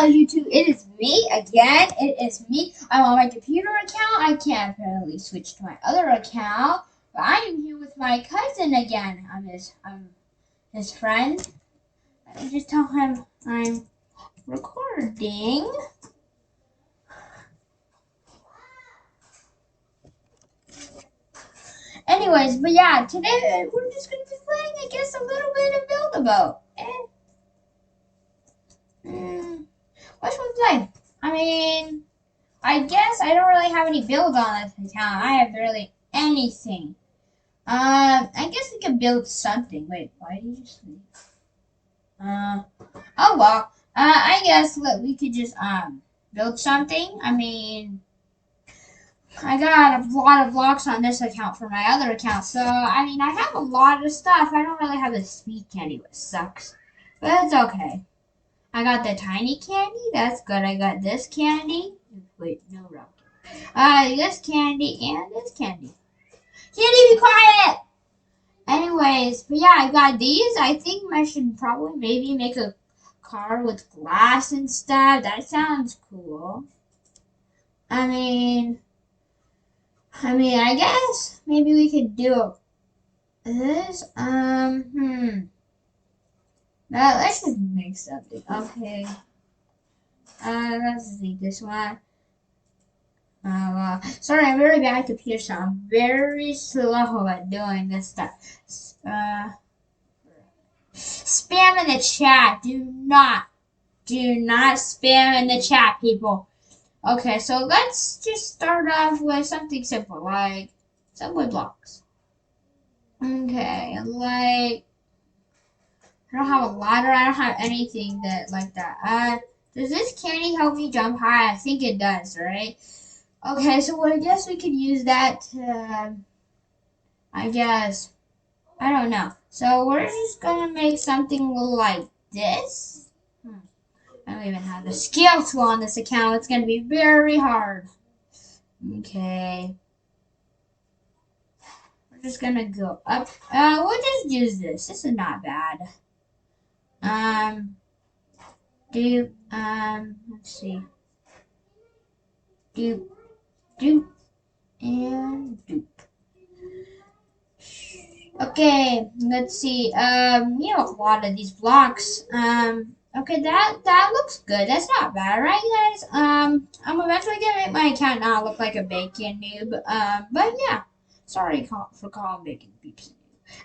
Hello YouTube, it is me again. It is me. I'm on my computer account. I can't apparently switch to my other account, but I am here with my cousin again. I'm his friend. Let me just tell him I'm recording. Anyways, but yeah, today we're just gonna be playing, I guess, a little bit of Build-A-Boat. What should we play? I mean, I guess I don't really have any builds on this account. I have barely anything. I guess we can build something. Wait, why did you just leave? Oh well. I guess we could just build something. I mean, I got a lot of blocks on this account for my other account, so I mean, I have a lot of stuff. I don't really have the sweet candy, which sucks, but it's okay. I got the tiny candy. That's good. I got this candy. Wait, no rocket. This candy and this candy. Candy, be quiet! Anyways, but yeah, I got these. I think I should probably maybe make a car with glass and stuff. That sounds cool. I mean, I guess maybe we could do this. Let's just make something. Okay. Let's see this one. Sorry, I'm very bad at computer, so I'm very slow at doing this stuff. Spam in the chat. Do not spam in the chat, people. Okay, so let's just start off with something simple, like subway blocks. Okay, like I don't have a ladder. I don't have anything that like that. Does this candy help me jump high? I think it does, right? Okay, so I guess we could use that to, I guess, I don't know. So we're just gonna make something like this. I don't even have the scale tool on this account. It's gonna be very hard. Okay. We're just gonna go up. We'll just use this. This is not bad. Let's see. Doop, doop, and doop. Okay, let's see. We have a lot of these blocks. Okay, that looks good. That's not bad, right, guys? I'm eventually gonna make my account not look like a bacon noob. But yeah, sorry for calling bacon peeps.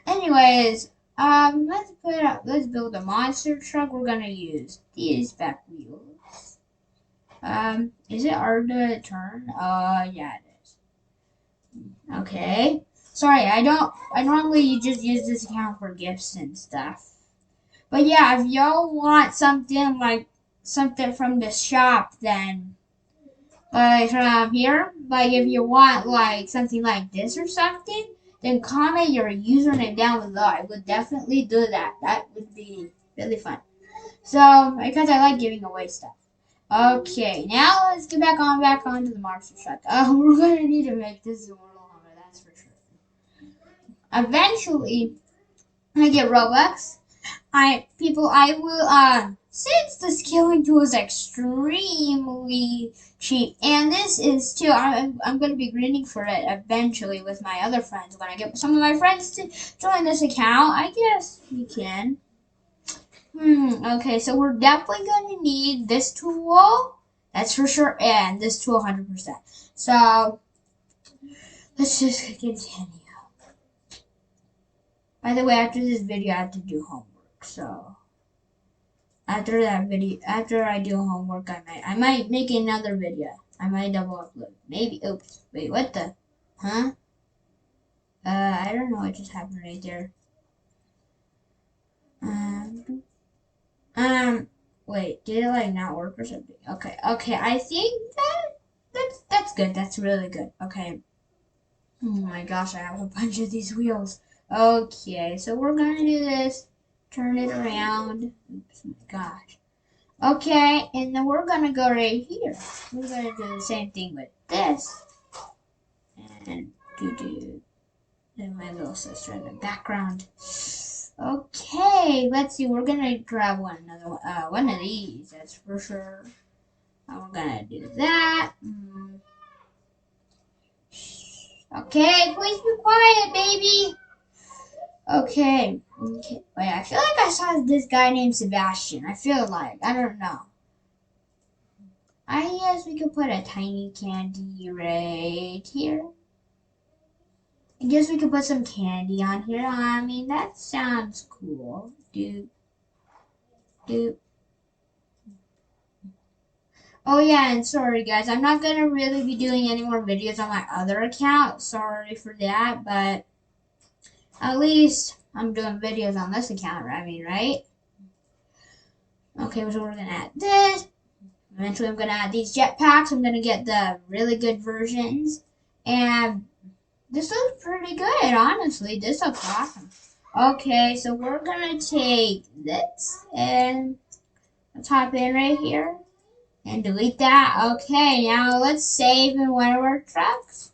Anyways, let's build a monster truck. We're gonna use these back wheels. Is it our turn? Yeah, it is. Okay. Sorry, I normally just use this account for gifts and stuff. But yeah, if y'all want something like something from the shop, then like from here, like if you want like something like this or something, then comment your username down below. I would definitely do that. That would be really fun. So because I like giving away stuff. Okay, now let's get back onto the monster truck. We're gonna need to make this a little longer, that's for sure. Eventually, when I get Robux, I will since the scaling tool is extremely cheap, and this is too, I'm gonna be grinding for it eventually with my other friends. When I get some of my friends to join this account, I guess we can. Okay, so we're definitely gonna need this tool. That's for sure, and this tool 100%. So let's just continue. By the way, after this video, I have to do homework. So after I do homework, I might make another video. I might double upload. Maybe. Oops. Wait. What the? Huh? I don't know what just happened right there. Wait. Did it like not work or something? Okay. Okay. I think that's good. That's really good. Okay. Oh my gosh! I have a bunch of these wheels. Okay. So we're gonna do this. Turn it around. Oops, my gosh. Okay, and then we're gonna go right here. We're gonna do the same thing with this. And do my little sister in the background. Okay, let's see. We're gonna grab one of these. That's for sure. And we're gonna do that. Okay, please be quiet, baby. Okay. Okay. Wait, I feel like I saw this guy named Sebastian. I feel like I don't know. I guess we could put a tiny candy right here. I guess we could put some candy on here. I mean, that sounds cool. Doop, doop. Oh yeah, and sorry guys, I'm not gonna really be doing any more videos on my other account. Sorry for that, but at least I'm doing videos on this account, I mean, right? Okay, so we're gonna add this. Eventually I'm gonna add these jetpacks. I'm gonna get the really good versions. And this looks pretty good, honestly. This looks awesome. Okay, so we're gonna take this and let's hop in right here. And delete that. Okay, now let's save in one of our trucks.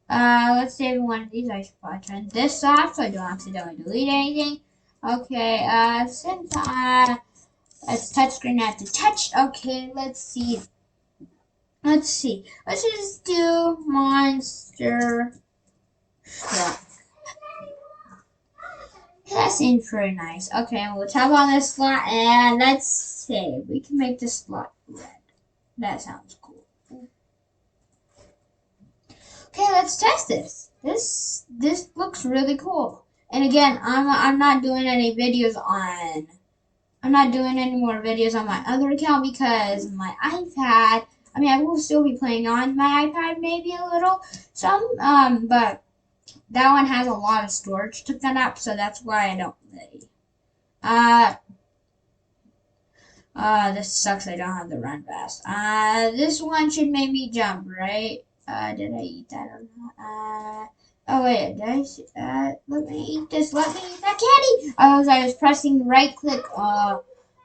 Let's save in one of these. I should probably turn this off so I don't accidentally delete anything. Okay, since it's touchscreen at the touch. Okay, let's see. Let's see. Let's just do monster truck. That seems pretty nice. Okay, we'll tap on this slot and let's see. We can make this slot red. That sounds cool. Okay, let's test this. This looks really cool. And again, I'm not doing any videos on. I'm not doing any more videos on my other account because my iPad. I mean, I will still be playing on my iPad, maybe a little, but that one has a lot of storage to fill up, so that's why I don't play. This sucks. I don't have the run fast. This one should make me jump, right? Did I eat that or not? Oh wait, did let me eat this. Let me eat that candy. I was pressing right click.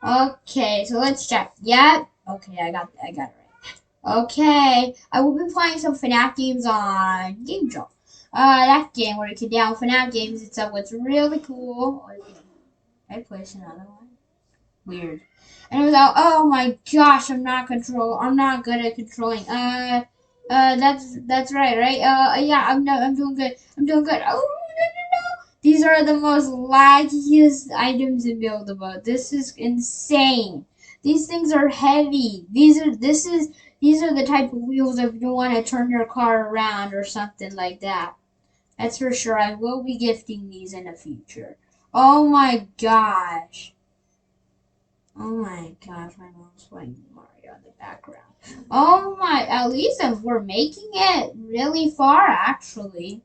Okay, so let's check. Yep. Okay, I got it right. Okay, I will be playing some FNAF games on Game Jolt. That game where you can download FNAF games and stuff. What's really cool. I place another one. Weird. And it was out. Oh my gosh, I'm not good at controlling. That's right. Yeah, I'm doing good. I'm doing good. Oh no. These are the most laggiest items in Build-A-Boat. This is insane. These things are heavy. These are the type of wheels if you want to turn your car around or something like that. That's for sure. I will be gifting these in the future. Oh my gosh. Oh my gosh, my mom's playing Mario in the background. Oh my, at least we're making it really far, actually.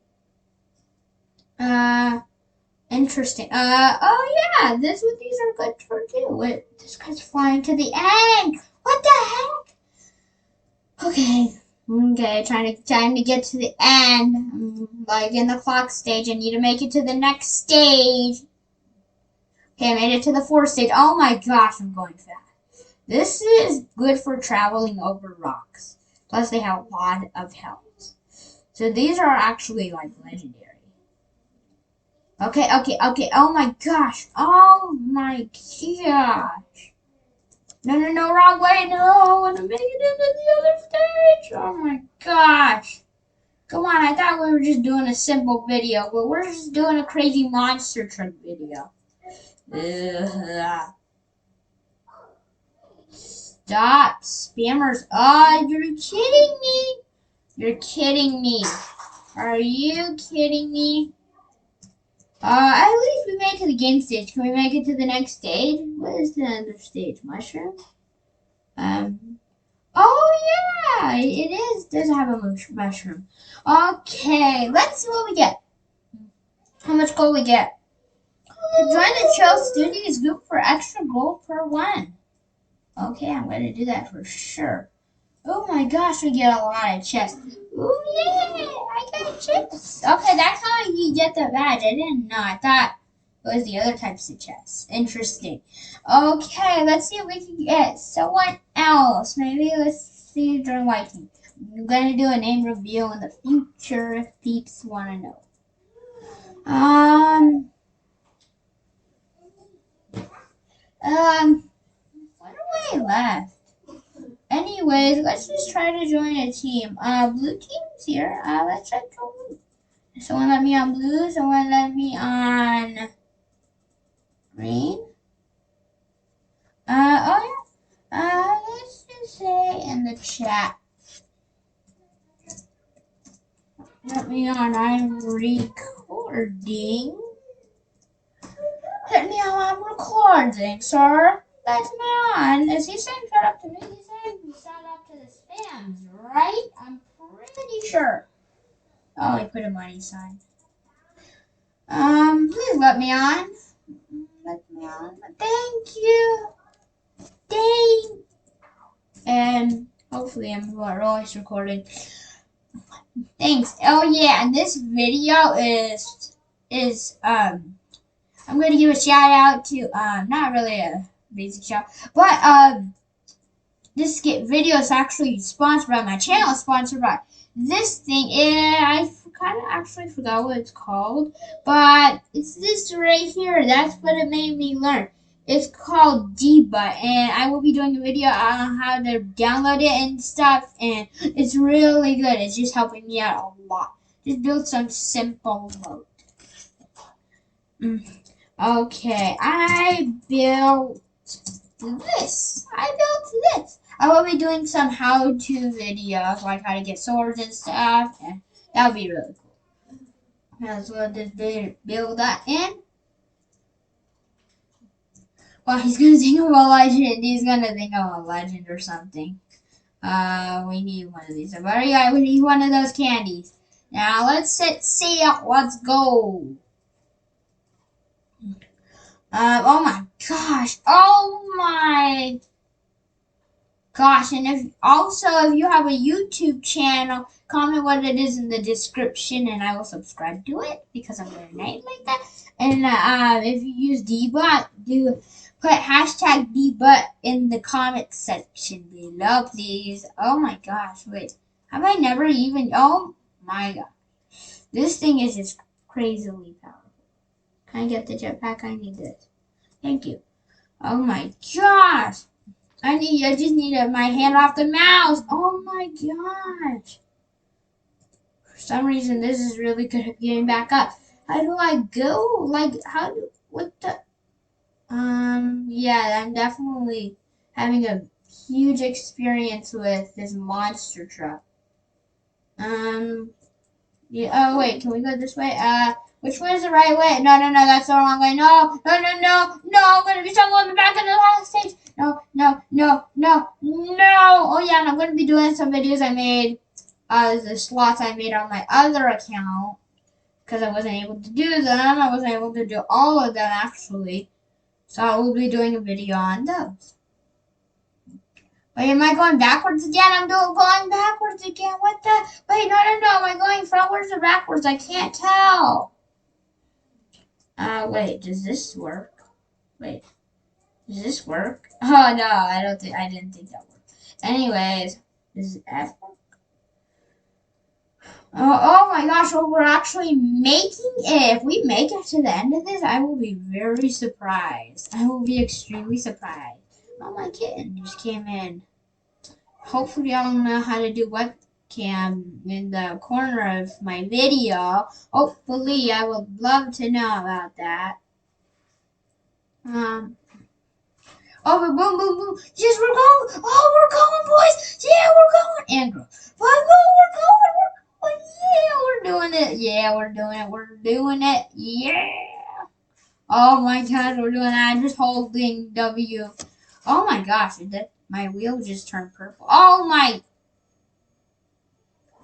Interesting. Oh yeah, these are good for too. Wait, this guy's flying to the end. What the heck? Okay, time to get to the end. Like in the clock stage, I need to make it to the next stage. Okay, I made it to the fourth stage. Oh my gosh, I'm going fast. This is good for traveling over rocks. Plus, they have a lot of health. So these are actually like legendary. Okay. Oh my gosh. No, wrong way. No, I want to make it into the other stage. Oh my gosh. Come on, I thought we were just doing a simple video, but we're just doing a crazy monster truck video. Ugh. Stop, spammers. Oh, you're kidding me. You're kidding me. Are you kidding me? At least we made it to the game stage. Can we make it to the next stage? What is the other stage? Mushroom? Oh yeah, it is. Does have a mushroom. Okay, let's see what we get. How much gold we get? To join the Chill Studios group for extra gold per one. Okay, I'm going to do that for sure. Oh my gosh, we get a lot of chests. Ooh, yeah, I got chests. Okay, that's how you get the badge. I didn't know. I thought it was the other types of chests. Interesting. Okay, let's see if we can get someone else. Maybe let's see during lighting. I'm going to do a name reveal in the future if peeps want to know. Wonder why I left. Anyways, let's just try to join a team. Blue team's here. Let's try to join. Someone let me on blue. Someone let me on green. Oh yeah. Let's just say in the chat. Let me on. I'm recording. Let me on. I'm recording, sir. Let me on. Is he saying shut up to me? He's saying shut up to the spams, right? I'm pretty sure. Oh, he put a money sign. Please let me on. Let me on. Thank you. Dang. And hopefully I'm always recording. Thanks. Oh yeah, and this video is I'm gonna give a shout out to not really a basic shout, but this video is actually sponsored by my channel. Sponsored by this thing. I kind of actually forgot what it's called, but it's this right here. That's what it made me learn. It's called Dbut, and I will be doing a video on how to download it and stuff, and it's really good. It's just helping me out a lot. Just build some simple mode. Okay, I built this. I will be doing some how-to videos, like how to get swords and stuff, and that would be really cool. As well, just build that in. Well, he's gonna think of a legend. He's gonna think of a legend or something. We need one of these. But yeah, we need one of those candies. Now let's set sail. Let's go. Oh my gosh. Oh my gosh. And if you have a YouTube channel, comment what it is in the description and I will subscribe to it because I'm gonna name it like that. And if you use Dbut, put hashtag Dbut in the comment section below, please. Oh my gosh, wait. Have I never even, oh my gosh. This thing is just crazily powerful. Can I get the jetpack? I need this. Thank you. Oh my gosh. I just need my hand off the mouse. Oh my gosh. For some reason, this is really good at getting back up. How do I go? Like, what the? Yeah, I'm definitely having a huge experience with this monster truck. Yeah, oh wait, can we go this way? Which way is the right way? No, that's the wrong way. No, I'm gonna be stumbling on the back of the last stage. No. Oh yeah, and I'm gonna be doing some videos I made, the slots I made on my other account, because I wasn't able to do them. I wasn't able to do all of them actually. So I will be doing a video on those. Wait, am I going backwards again? I'm going backwards again. What the? Wait, no. Am I going frontwards or backwards? I can't tell. Wait, does this work? Wait, does this work? Oh, no, I didn't think that worked. Anyways, does F work? Oh my gosh, well, we're actually making it. If we make it to the end of this, I will be very surprised. I will be extremely surprised. Oh, my kitten just came in. Hopefully I'll know how to do webcam in the corner of my video. Hopefully I would love to know about that. Oh, but boom. Yes, we're going. Oh, we're going, boys. Yeah, we're going. And girls. We're going. Yeah, we're doing it. Yeah, we're doing it. Yeah. Oh my gosh, we're doing that. I'm just holding W. Oh my gosh, my wheel just turned purple. Oh my.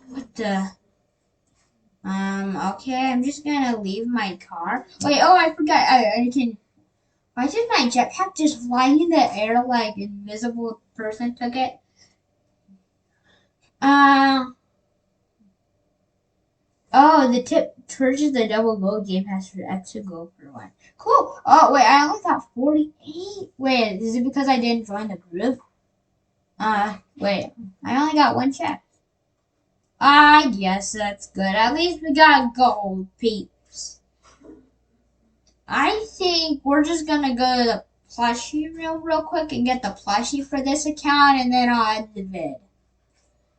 What the? Okay, I'm just gonna leave my car. Wait, oh, I forgot. I can. Why did my jetpack just fly in the air like an invisible person took it? Oh, the tip purchase the double gold game pass for extra gold for one. Cool. Oh, wait, I only got 48. Wait, is it because I didn't join the group? Wait, I only got one check. I guess that's good. At least we got gold, peeps. I think we're just gonna go to the plushie room real quick and get the plushie for this account, and then I'll end the vid.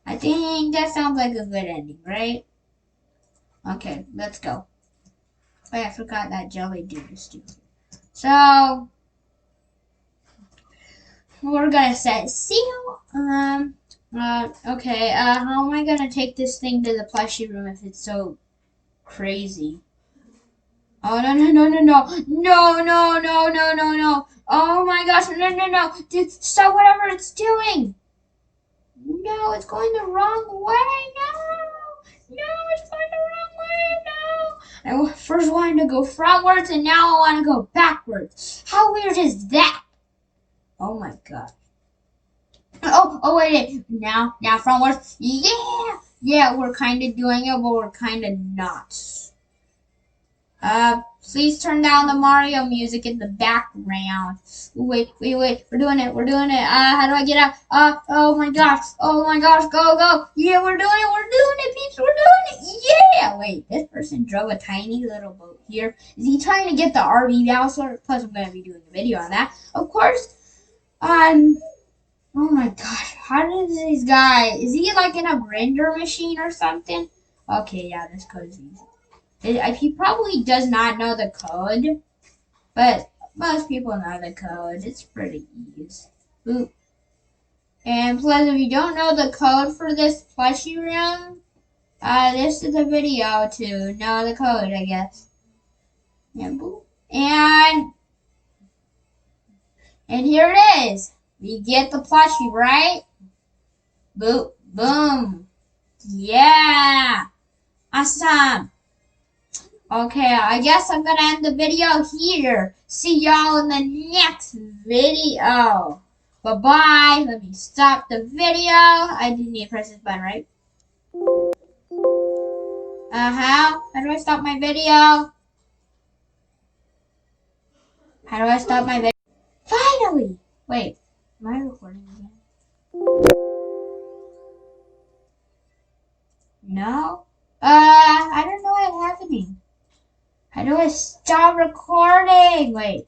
I think that sounds like a good ending, right? Okay, let's go. Oh, I forgot that jelly dude is stupid. So we're gonna set seal. Okay. How am I gonna take this thing to the plushie room if it's so crazy? Oh no no no no no no no no no no no! Oh my gosh! No no no! Dude, stop whatever it's doing! No, it's going the wrong way! No! No, it's going the wrong way! No! I first wanted to go frontwards and now I want to go backwards. How weird is that? Oh my god. Oh wait. Now frontwards. Yeah! Yeah, we're kind of doing it, but we're kind of not. Please turn down the Mario music in the background. Wait, we're doing it, how do I get out? Oh my gosh, go. Yeah, we're doing it, peeps, we're doing it, yeah! Wait, this person drove a tiny little boat here. Is he trying to get the RV Bowser? Plus, I'm going to be doing a video on that, of course. Oh my gosh, how does this guy, is he like in a render machine or something? Okay, yeah, this code is easy. He probably does not know the code, but most people know the code. It's pretty easy. Ooh. And plus, if you don't know the code for this plushie room, this is a video to know the code, I guess. And boop. And here it is. We get the plushie, right? Boop. Boom. Yeah. Awesome. Okay, I guess I'm gonna end the video here. See y'all in the next video. Bye-bye. Let me stop the video. I didn't need to press this button, right? How do I stop my video? How do I stop my video? Finally! Wait, am I recording again? No? I don't know what's happening. How do I stop recording? Wait,